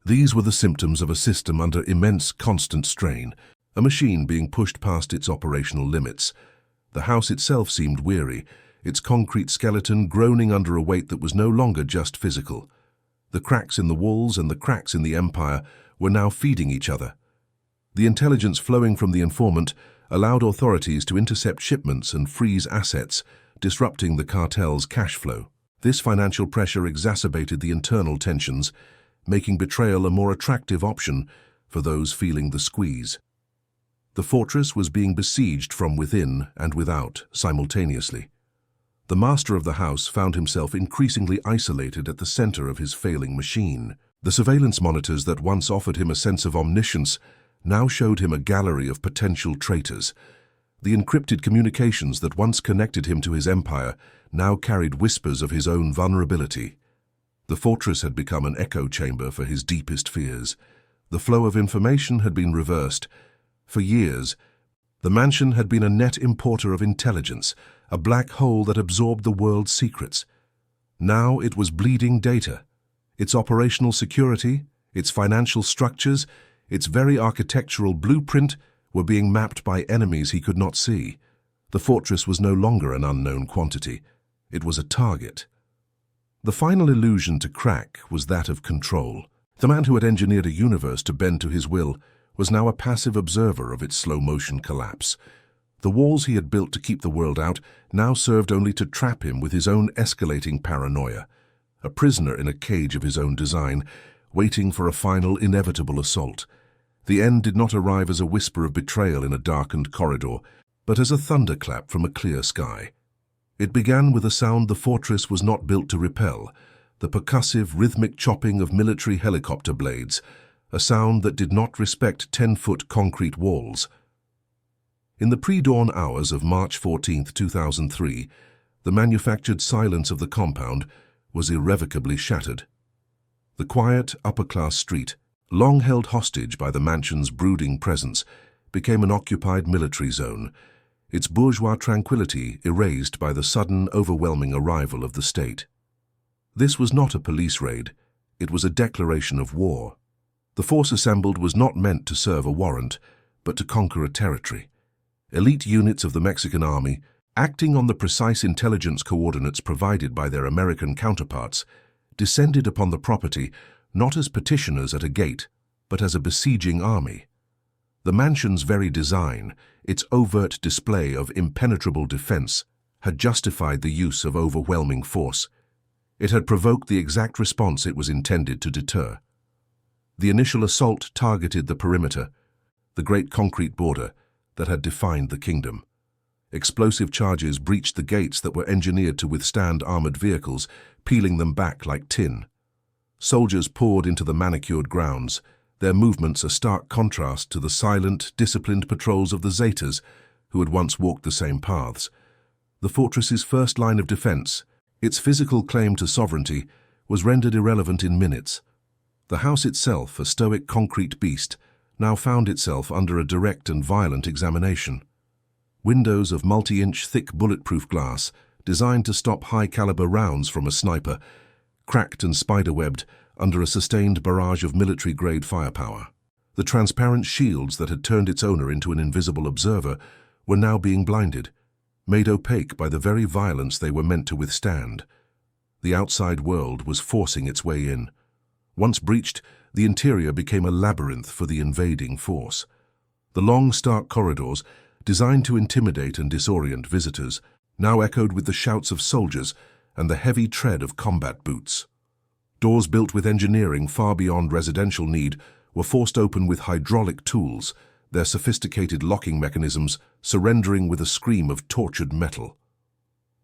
These were the symptoms of a system under immense, constant strain, a machine being pushed past its operational limits. The house itself seemed weary, its concrete skeleton groaning under a weight that was no longer just physical. The cracks in the walls and the cracks in the empire were now feeding each other. The intelligence flowing from the informant allowed authorities to intercept shipments and freeze assets, disrupting the cartel's cash flow. This financial pressure exacerbated the internal tensions, making betrayal a more attractive option for those feeling the squeeze. The fortress was being besieged from within and without simultaneously. The master of the house found himself increasingly isolated at the center of his failing machine. The surveillance monitors that once offered him a sense of omniscience now showed him a gallery of potential traitors. The encrypted communications that once connected him to his empire now carried whispers of his own vulnerability. The fortress had become an echo chamber for his deepest fears. The flow of information had been reversed. For years, the mansion had been a net importer of intelligence, a black hole that absorbed the world's secrets. Now it was bleeding data. Its operational security, its financial structures, its very architectural blueprint were being mapped by enemies he could not see. The fortress was no longer an unknown quantity. It was a target. The final illusion to crack was that of control. The man who had engineered a universe to bend to his will was now a passive observer of its slow-motion collapse. The walls he had built to keep the world out now served only to trap him with his own escalating paranoia, a prisoner in a cage of his own design, waiting for a final inevitable assault. The end did not arrive as a whisper of betrayal in a darkened corridor, but as a thunderclap from a clear sky. It began with a sound the fortress was not built to repel, the percussive, rhythmic chopping of military helicopter blades, a sound that did not respect 10-foot concrete walls. In the pre-dawn hours of March 14, 2003, the manufactured silence of the compound was irrevocably shattered. The quiet, upper-class street, long held hostage by the mansion's brooding presence, became an occupied military zone, its bourgeois tranquility erased by the sudden, overwhelming arrival of the state. This was not a police raid, it was a declaration of war. The force assembled was not meant to serve a warrant, but to conquer a territory. Elite units of the Mexican army, acting on the precise intelligence coordinates provided by their American counterparts, descended upon the property not as petitioners at a gate, but as a besieging army. The mansion's very design, its overt display of impenetrable defense, had justified the use of overwhelming force. It had provoked the exact response it was intended to deter. The initial assault targeted the perimeter, the great concrete border that had defined the kingdom. Explosive charges breached the gates that were engineered to withstand armored vehicles, peeling them back like tin. Soldiers poured into the manicured grounds, their movements a stark contrast to the silent, disciplined patrols of the Zetas, who had once walked the same paths. The fortress's first line of defense, its physical claim to sovereignty, was rendered irrelevant in minutes. The house itself, a stoic concrete beast, now found itself under a direct and violent examination. Windows of multi-inch thick bulletproof glass, designed to stop high-caliber rounds from a sniper, cracked and spiderwebbed under a sustained barrage of military-grade firepower. The transparent shields that had turned its owner into an invisible observer were now being blinded, made opaque by the very violence they were meant to withstand. The outside world was forcing its way in. Once breached, the interior became a labyrinth for the invading force. The long, stark corridors, designed to intimidate and disorient visitors, now echoed with the shouts of soldiers and the heavy tread of combat boots. Doors built with engineering far beyond residential need were forced open with hydraulic tools, their sophisticated locking mechanisms surrendering with a scream of tortured metal.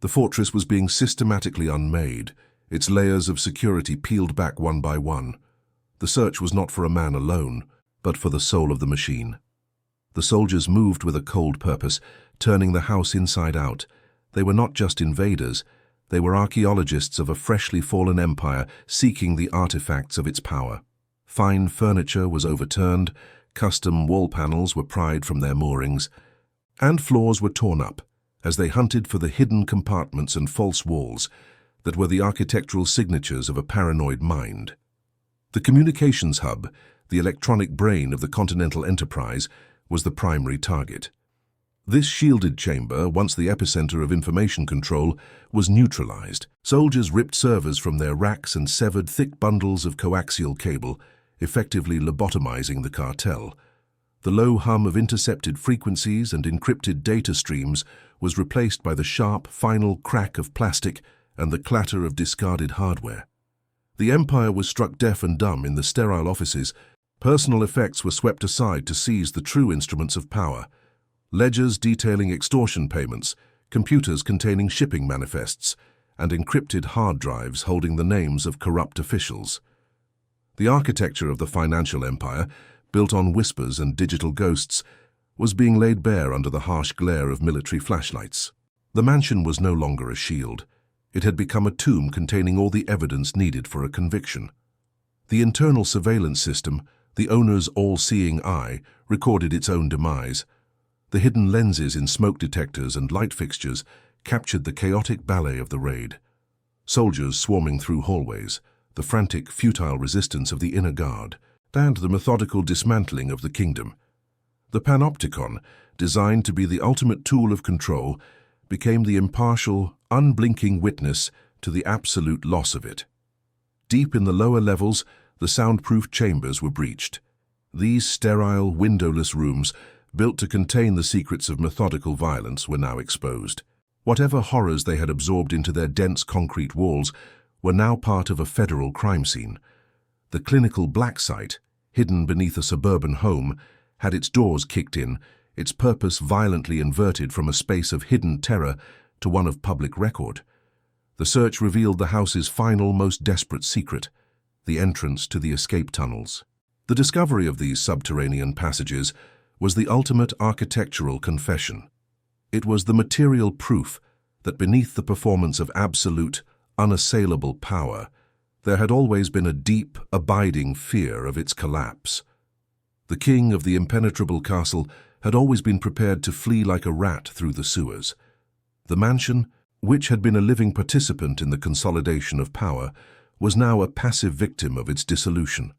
The fortress was being systematically unmade, its layers of security peeled back one by one. The search was not for a man alone, but for the soul of the machine. The soldiers moved with a cold purpose, turning the house inside out. They were not just invaders, they were archaeologists of a freshly fallen empire seeking the artifacts of its power. Fine furniture was overturned, custom wall panels were pried from their moorings, and floors were torn up, as they hunted for the hidden compartments and false walls that were the architectural signatures of a paranoid mind. The communications hub, the electronic brain of the Continental Enterprise, was the primary target. This shielded chamber, once the epicenter of information control, was neutralized. Soldiers ripped servers from their racks and severed thick bundles of coaxial cable, effectively lobotomizing the cartel. The low hum of intercepted frequencies and encrypted data streams was replaced by the sharp, final crack of plastic and the clatter of discarded hardware. The Empire was struck deaf and dumb in the sterile offices. Personal effects were swept aside to seize the true instruments of power. Ledgers detailing extortion payments, computers containing shipping manifests, and encrypted hard drives holding the names of corrupt officials. The architecture of the financial empire, built on whispers and digital ghosts, was being laid bare under the harsh glare of military flashlights. The mansion was no longer a shield. It had become a tomb containing all the evidence needed for a conviction. The internal surveillance system, the owner's all-seeing eye, recorded its own demise. The hidden lenses in smoke detectors and light fixtures captured the chaotic ballet of the raid. Soldiers swarming through hallways, the frantic, futile resistance of the inner guard, and the methodical dismantling of the kingdom. The panopticon, designed to be the ultimate tool of control, became the impartial, unblinking witness to the absolute loss of it. Deep in the lower levels, the soundproof chambers were breached. These sterile, windowless rooms, built to contain the secrets of methodical violence, were now exposed. Whatever horrors they had absorbed into their dense concrete walls were now part of a federal crime scene. The clinical black site, hidden beneath a suburban home, had its doors kicked in, its purpose violently inverted from a space of hidden terror to one of public record. The search revealed the house's final, most desperate secret, the entrance to the escape tunnels. The discovery of these subterranean passages was the ultimate architectural confession. It was the material proof that beneath the performance of absolute, unassailable power, there had always been a deep, abiding fear of its collapse. The king of the impenetrable castle had always been prepared to flee like a rat through the sewers. The mansion, which had been a living participant in the consolidation of power, was now a passive victim of its dissolution.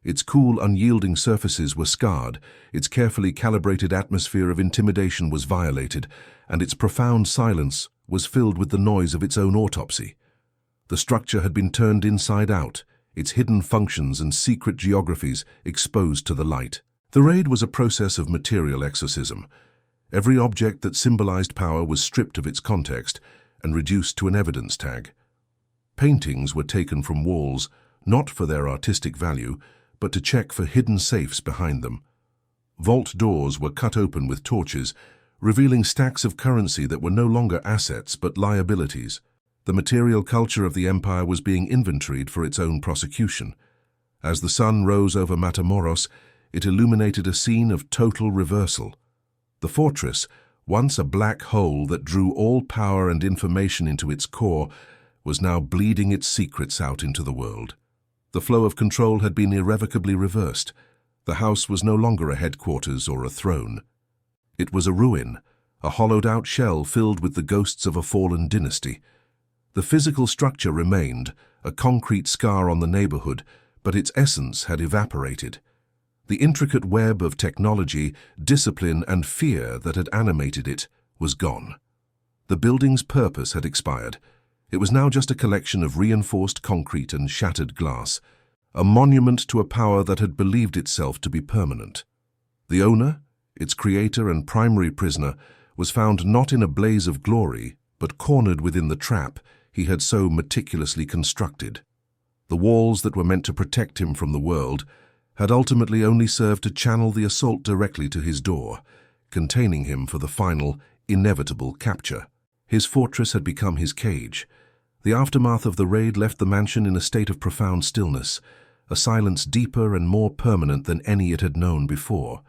Its cool, unyielding surfaces were scarred, its carefully calibrated atmosphere of intimidation was violated, and its profound silence was filled with the noise of its own autopsy. The structure had been turned inside out, its hidden functions and secret geographies exposed to the light. The raid was a process of material exorcism. Every object that symbolized power was stripped of its context and reduced to an evidence tag. Paintings were taken from walls, not for their artistic value, but to check for hidden safes behind them. Vault doors were cut open with torches, revealing stacks of currency that were no longer assets but liabilities. The material culture of the empire was being inventoried for its own prosecution. As the sun rose over Matamoros, it illuminated a scene of total reversal. The fortress, once a black hole that drew all power and information into its core, was now bleeding its secrets out into the world. The flow of control had been irrevocably reversed. The house was no longer a headquarters or a throne. It was a ruin, a hollowed-out shell filled with the ghosts of a fallen dynasty. The physical structure remained, a concrete scar on the neighborhood, but its essence had evaporated. The intricate web of technology, discipline, and fear that had animated it was gone. The building's purpose had expired. It was now just a collection of reinforced concrete and shattered glass, a monument to a power that had believed itself to be permanent. The owner, its creator and primary prisoner, was found not in a blaze of glory, but cornered within the trap he had so meticulously constructed. The walls that were meant to protect him from the world had ultimately only served to channel the assault directly to his door, containing him for the final, inevitable capture. His fortress had become his cage. The aftermath of the raid left the mansion in a state of profound stillness, a silence deeper and more permanent than any it had known before.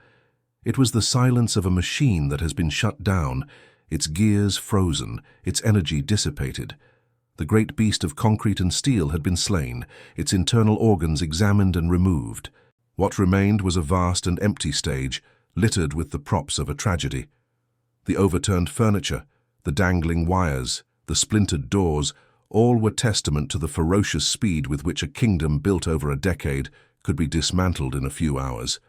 It was the silence of a machine that has been shut down, its gears frozen, its energy dissipated. The great beast of concrete and steel had been slain, its internal organs examined and removed. What remained was a vast and empty stage, littered with the props of a tragedy. The overturned furniture, The dangling wires, the splintered doors, all were testament to the ferocious speed with which a kingdom built over a decade could be dismantled in a few hours.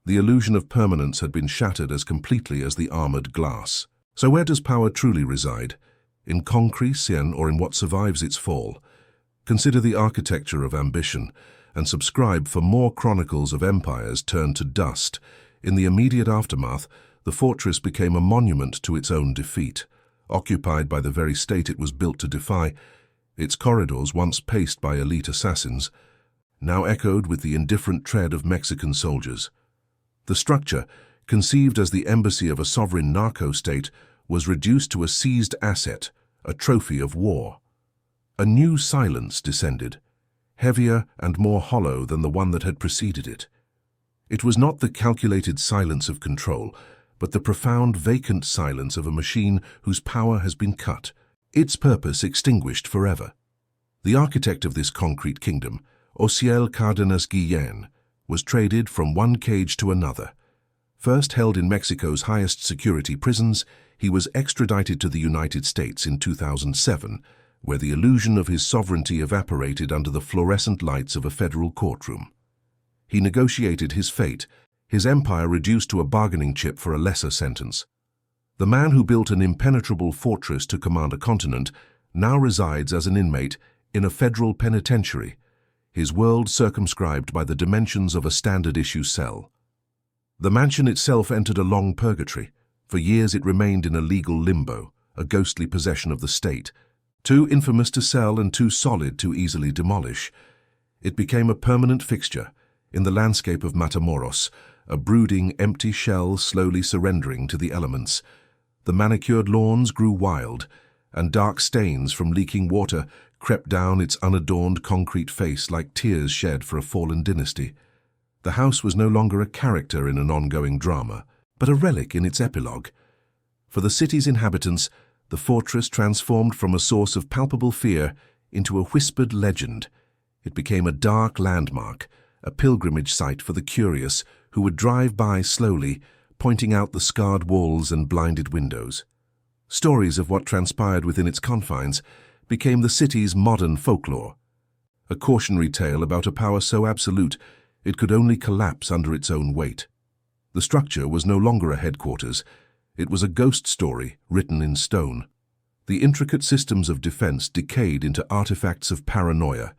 The illusion of permanence had been shattered as completely as the armored glass. So where does power truly reside? In concrete, or in what survives its fall? Consider the architecture of ambition, and subscribe for more chronicles of empires turned to dust. In the immediate aftermath, the fortress became a monument to its own defeat. Occupied by the very state it was built to defy, its corridors, once paced by elite assassins, now echoed with the indifferent tread of Mexican soldiers. The structure, conceived as the embassy of a sovereign narco-state, was reduced to a seized asset, a trophy of war. A new silence descended, heavier and more hollow than the one that had preceded it. It was not the calculated silence of control, but the profound, vacant silence of a machine whose power has been cut, its purpose extinguished forever. The architect of this concrete kingdom, Ociel Cárdenas Guillén, was traded from one cage to another. First held in Mexico's highest security prisons, he was extradited to the United States in 2007, where the illusion of his sovereignty evaporated under the fluorescent lights of a federal courtroom. He negotiated his fate, his empire reduced to a bargaining chip for a lesser sentence. The man who built an impenetrable fortress to command a continent now resides as an inmate in a federal penitentiary, his world circumscribed by the dimensions of a standard-issue cell. The mansion itself entered a long purgatory. For years it remained in a legal limbo, a ghostly possession of the state, too infamous to sell and too solid to easily demolish. It became a permanent fixture in the landscape of Matamoros, a brooding, empty shell slowly surrendering to the elements. The manicured lawns grew wild, and dark stains from leaking water crept down its unadorned concrete face like tears shed for a fallen dynasty. The house was no longer a character in an ongoing drama, but a relic in its epilogue. For the city's inhabitants, the fortress transformed from a source of palpable fear into a whispered legend. It became a dark landmark, a pilgrimage site for the curious who would drive by slowly, pointing out the scarred walls and blinded windows. Stories of what transpired within its confines became the city's modern folklore, a cautionary tale about a power so absolute it could only collapse under its own weight. The structure was no longer a headquarters. It was a ghost story written in stone. The intricate systems of defense decayed into artifacts of paranoia.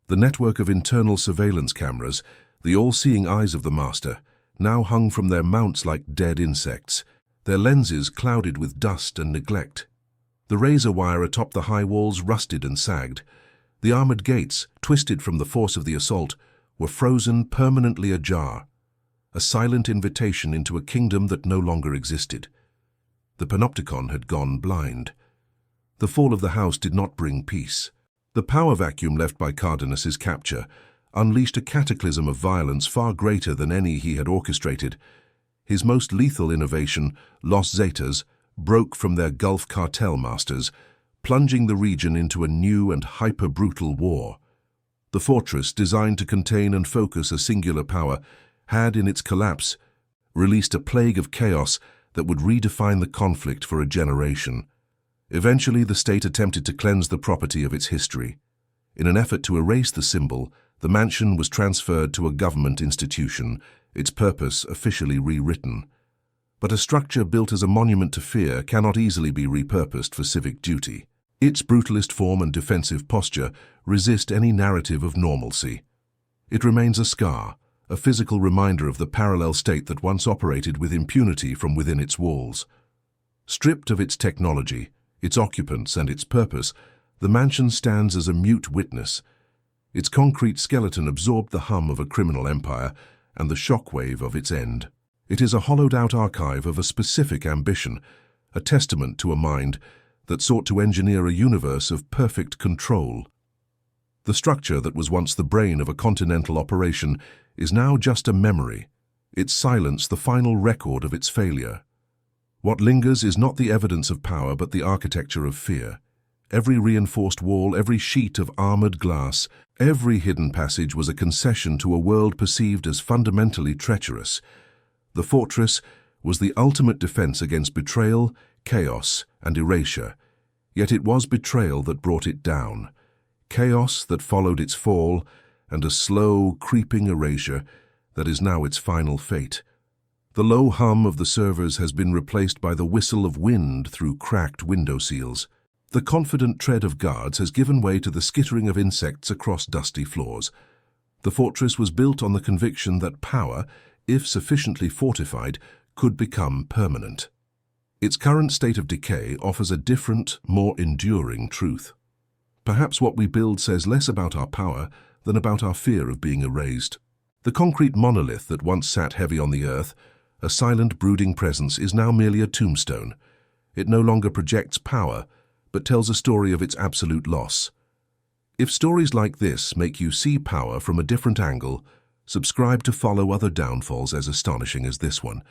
The network of internal surveillance cameras, the all-seeing eyes of the master, now hung from their mounts like dead insects, their lenses clouded with dust and neglect. The razor wire atop the high walls rusted and sagged. The armored gates, twisted from the force of the assault, were frozen permanently ajar, a silent invitation into a kingdom that no longer existed. The panopticon had gone blind. The fall of the house did not bring peace. The power vacuum left by Cárdenas's capture unleashed a cataclysm of violence far greater than any he had orchestrated. His most lethal innovation, Los Zetas, broke from their Gulf cartel masters, plunging the region into a new and hyper-brutal war. The fortress, designed to contain and focus a singular power, had, in its collapse, released a plague of chaos that would redefine the conflict for a generation. Eventually, the state attempted to cleanse the property of its history. In an effort to erase the symbol, the mansion was transferred to a government institution, its purpose officially rewritten. But a structure built as a monument to fear cannot easily be repurposed for civic duty. Its brutalist form and defensive posture resist any narrative of normalcy. It remains a scar, a physical reminder of the parallel state that once operated with impunity from within its walls. Stripped of its technology, its occupants, and its purpose, the mansion stands as a mute witness. Its concrete skeleton absorbed the hum of a criminal empire and the shockwave of its end. It is a hollowed-out archive of a specific ambition, a testament to a mind that sought to engineer a universe of perfect control. The structure that was once the brain of a continental operation is now just a memory, its silence the final record of its failure. What lingers is not the evidence of power but the architecture of fear. Every reinforced wall, every sheet of armored glass, every hidden passage was a concession to a world perceived as fundamentally treacherous. The fortress was the ultimate defense against betrayal, chaos, and erasure, yet it was betrayal that brought it down, chaos that followed its fall, and a slow, creeping erasure that is now its final fate. The low hum of the servers has been replaced by the whistle of wind through cracked window seals. The confident tread of guards has given way to the skittering of insects across dusty floors. The fortress was built on the conviction that power, if sufficiently fortified, could become permanent. Its current state of decay offers a different, more enduring truth. Perhaps what we build says less about our power than about our fear of being erased. The concrete monolith that once sat heavy on the earth, a silent, brooding presence, is now merely a tombstone. It no longer projects power, but tells a story of its absolute loss. If stories like this make you see power from a different angle, subscribe to follow other downfalls as astonishing as this one.